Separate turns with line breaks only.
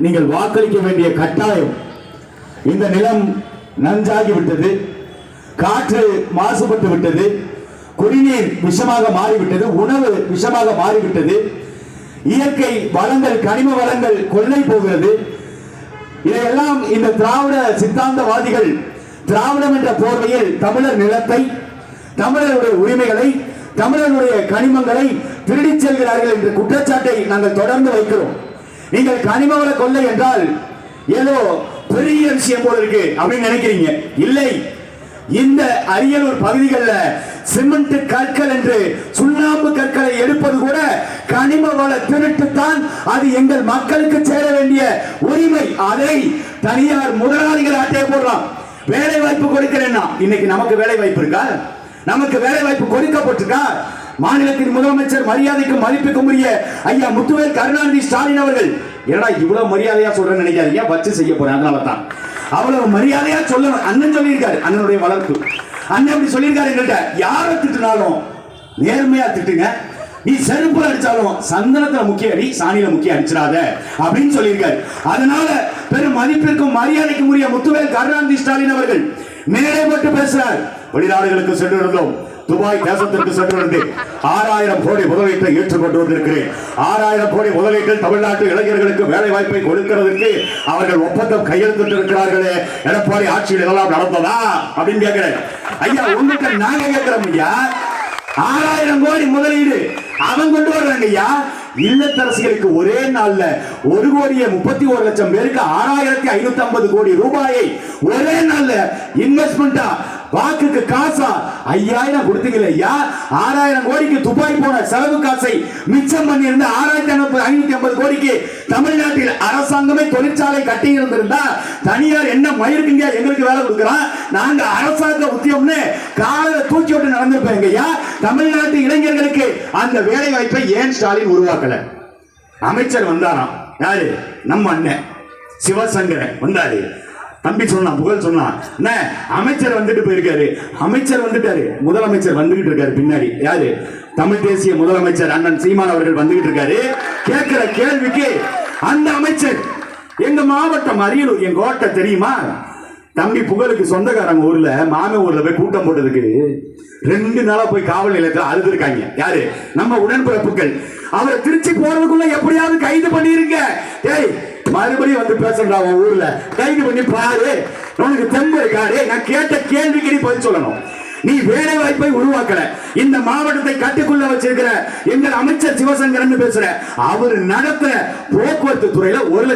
நீங்கள் வாக்களிக்க வேண்டிய கட்டாயம். இந்த நிலம் நஞ்சாகி விட்டது, காற்று மாசுபட்டு விட்டது, குடிநீர் விஷமாக மாறிவிட்டது, உணவு விஷமாக மாறிவிட்டது, இயற்கை வளங்கள் கனிம வளங்கள் கொள்ளை போகிறது. இதையெல்லாம் இந்த திராவிட சித்தாந்தவாதிகள் திராவிடம் என்ற போர்வையில் தமிழர் நிலத்தை, தமிழருடைய உரிமைகளை, தமிழருடைய கனிமங்களை திருடி செல்கிறார்கள் என்ற குற்றச்சாட்டை நாங்கள் தொடர்ந்து வைக்கிறோம். நீங்கள் கனிம வள கொள்ளை என்றால் ஏதோ பெரிய விஷயம் போல இருக்கு அப்படின்னு நினைக்கிறீங்க. இல்லை, இந்த அரியலூர் பகுதிகளில் சிமெண்ட் கற்கள் என்று சுண்ணாம்பு கற்களை எடுப்பது கூட கனிம வள திருட்டுத்தான். அது எங்கள் மக்களுக்கு சேர வேண்டிய உரிமை. அதை தனியார் முதலாளிகள் ஆட்டையை போடலாம். வேலை வாய்ப்பு கொடுக்கிறேன்னா இன்னைக்கு நமக்கு வேலை வாய்ப்பு இருக்கா? நமக்கு வேலை வாய்ப்பு கொடுக்கப்பட்டிருக்கா? மாநிலத்தின் முதலமைச்சர் மரியாதைக்கும் மதிப்புக்கும் உரிய ஐயா முத்துவேல் கருணாநிதி ஸ்டாலின் அவர்கள் ஏன்னா இவ்வளவு மரியாதையா சொல்றேன்னு நினைக்காதீங்க, வச்சு செய்ய போறேன். அதனால தான் அவ்வளவு மரியாதையா சொல்லணும். அண்ணன் சொல்லியிருக்காரு, அண்ணனுடைய வளர்ப்பு அண்ணன் அப்படி சொல்லியிருக்காரு. எங்கள்கிட்ட யாரை திட்டினாலும் நேர்மையா திட்டுங்க, நீ செருப்புல அடிச்சாலும் சந்தனத்துல முக்கிய அடி, சாணியில முக்கிய அடிச்சிடாத அப்படின்னு சொல்லியிருக்காரு. அதனால பெரும் மதிப்பிற்கும் மரியாதைக்கும் உரிய முத்துவேல் கருணாநிதி ஸ்டாலின் அவர்கள் மேலே போட்டு பேசுறார். வெளிநாடுகளுக்கு சென்று இருந்தோம், துபாய் தேசத்திற்கு சென்று 6000 கோடி முதலீட்டை ஏற்றுக்கொண்டு வந்திருக்கிறேன். 6000 கோடி முதலீட்டில் தமிழ்நாட்டு இளைஞர்களுக்கு வேலை வாய்ப்பை கொடுக்கிறதுக்கு அவர்கள் ஒப்பந்தம் கையெழுத்திட்டு இருக்கிறார்களே, எடப்பாடி ஆட்சியில் இதெல்லாம் நடந்ததா அப்படின்னு கேட்கிறேன். ஐயா உங்ககிட்ட நாங்க கேட்கிறோம் ஐயா, 6000 கோடி முதலீடு அவன் கொண்டு வர்றாங்க ஐயா. இல்லத்தரசிகளுக்கு ஒரே நாள்ல 1,31,00,000 பேருக்கு 6,550 கோடி ரூபாயை ஒரே நாள்ல இன்வெஸ்ட்மெண்டா, வாக்குக்கு காசா 5000 கொடுத்தீங்களே ஐயா. 6000 கோடிக்கு துபாய் போன செலவு காசை மிச்சம் பண்ணி இருந்த 6,550 கோடிக்கு தமிழ்நாட்டில் அரசாங்கமே தொழிற்சாலை கட்டி இருந்திருந்தா தனியார் என்ன மயிருக்குங்க எங்களுக்கு வேலை கொடுக்கிறான், நாங்க அரசாங்க உத்தியம்னு காலை தூக்கி விட்டு நடந்திருப்பேங்க ஐயா. தமிழ்நாட்டு இளைஞர்களுக்கு அந்த வேலை வாய்ப்பை ஏன் ஸ்டாலின் உருவாக்கல? அமைச்சர் வந்தாராம், யாரு? நம்ம அண்ணன் சிவசங்கரன் வந்தாரு. தம்பி சொன்னான், புகழ் சொன்னான், என்ன அமைச்சர் வந்துட்டு போயிருக்காரு. அமைச்சர் வந்துட்டாரு, முதலமைச்சர் வந்துகிட்டு இருக்காரு பின்னாடி. யாரு? தமிழ் தேசிய முதலமைச்சர் அண்ணன் சீமான் அவர்கள் வந்துகிட்டு இருக்காரு. கேட்கிற கேள்விக்கு அந்த அமைச்சர் எங்க மாவட்டம் அரியலூர், என் கோட்டை தெரியுமா? தம்பி புகழுக்கு சொந்தக்காரங்க ஊர்ல மாமே ஊர்ல போய் கூட்டம் போட்டதுக்கு 2 நாளா போய் காவல் நிலையத்தில் அழுதுருக்காங்க. யாரு? நம்ம உடன்பிறப்புகள். அவரை திருச்சி போறதுக்குள்ள எப்படியாவது கைது பண்ணிருங்க. டேய் மறுபடியும் வந்து பேசுறா, ஊர்ல கைது பண்ணி பாரு, உனக்கு தெம்பு இருக்காரு. நான் கேட்ட கேள்விக்கு நீ பதில் சொல்லணும். நீ வேலை வாய்ப்பை உருவாக்கல, இந்த மாவட்டத்தை கட்டுக்குள்ள வச்சிருக்கிற எங்கள் அமைச்சர் சிவசங்கரன் பேசுற, அவர் நடத்துற போக்குவரத்து துறையில 1,00,000